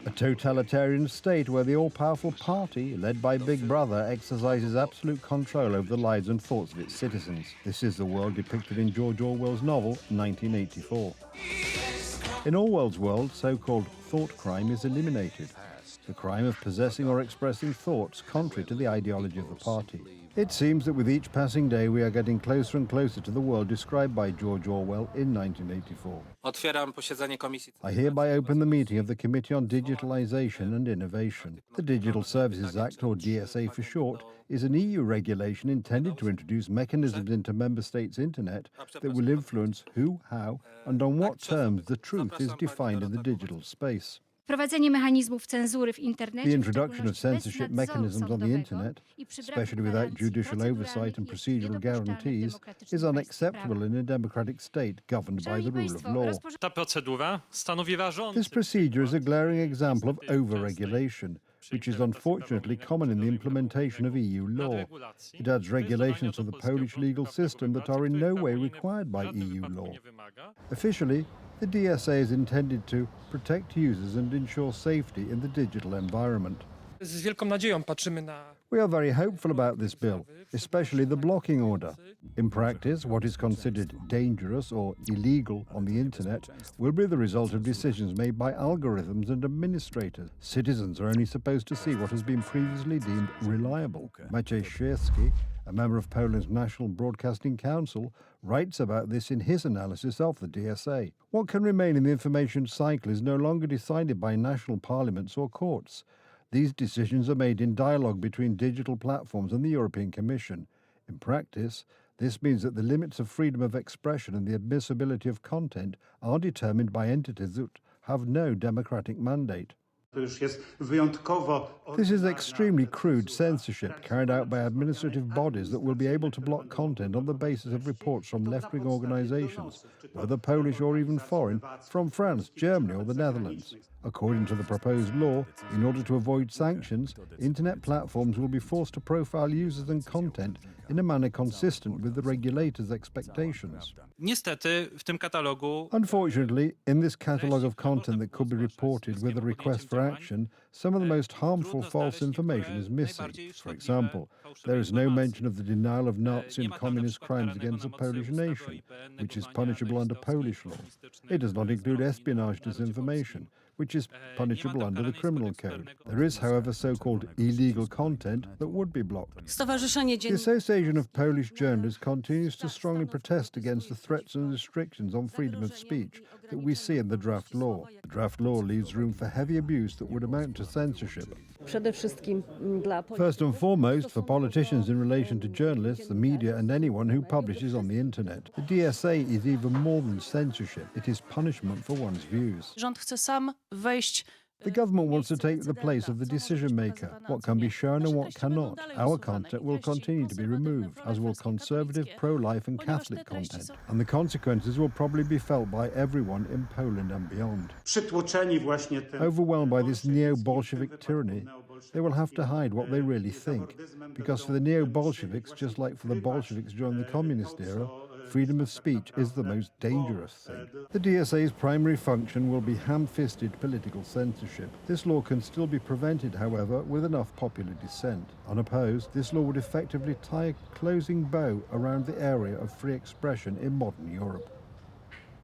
A totalitarian state where the all-powerful party, led by Big Brother, exercises absolute control over the lives and thoughts of its citizens. This is the world depicted in George Orwell's novel 1984. In Orwell's world, so-called thought crime is eliminated, the crime of possessing or expressing thoughts contrary to the ideology of the party. It seems that with each passing day we are getting closer and closer to the world described by George Orwell in 1984. I hereby open the meeting of the Committee on Digitalisation and Innovation. The Digital Services Act, or DSA for short, is an EU regulation intended to introduce mechanisms into member states' internet that will influence who, how, and on what terms the truth is defined in the digital space. The introduction of censorship mechanisms on the internet, especially without judicial oversight and procedural guarantees, is unacceptable in a democratic state governed by the rule of law. This procedure is a glaring example of over-regulation, which is unfortunately common in the implementation of EU law. It adds regulations to the Polish legal system that are in no way required by EU law. Officially, the DSA is intended to protect users and ensure safety in the digital environment. We are very hopeful about this bill, especially the blocking order. In practice, what is considered dangerous or illegal on the internet will be the result of decisions made by algorithms and administrators. Citizens are only supposed to see what has been previously deemed reliable. Maciej Świerski, a member of Poland's National Broadcasting Council, writes about this in his analysis of the DSA. What can remain in the information cycle is no longer decided by national parliaments or courts. These decisions are made in dialogue between digital platforms and the European Commission. In practice, this means that the limits of freedom of expression and the admissibility of content are determined by entities that have no democratic mandate. This is extremely crude censorship carried out by administrative bodies that will be able to block content on the basis of reports from left-wing organizations, whether Polish or even foreign, from France, Germany or the Netherlands. According to the proposed law, in order to avoid sanctions, internet platforms will be forced to profile users and content in a manner consistent with the regulators' expectations. Unfortunately, in this catalogue of content that could be reported with a request for action, some of the most harmful false information is missing. For example, there is no mention of the denial of Nazi and communist crimes against the Polish nation, which is punishable under Polish law. It does not include espionage disinformation, which is punishable under the criminal code. There is, however, so-called illegal content that would be blocked. The Association of Polish Journalists continues to strongly protest against the threats and restrictions on freedom of speech that we see in the draft law. The draft law leaves room for heavy abuse that would amount to censorship. First and foremost, for politicians in relation to journalists, the media and anyone who publishes on the internet. The DSA is even more than censorship. It is punishment for one's views. The government wants to take the place of the decision maker. What can be shown and what cannot. Our content will continue to be removed, as will conservative, pro-life and Catholic content. And the consequences will probably be felt by everyone in Poland and beyond. Overwhelmed by this neo-Bolshevik tyranny, they will have to hide what they really think. Because for the neo-Bolsheviks, just like for the Bolsheviks during the communist era, freedom of speech is the most dangerous thing. The DSA's primary function will be ham-fisted political censorship. This law can still be prevented, however, with enough popular dissent. Unopposed, this law would effectively tie a closing bow around the area of free expression in modern Europe.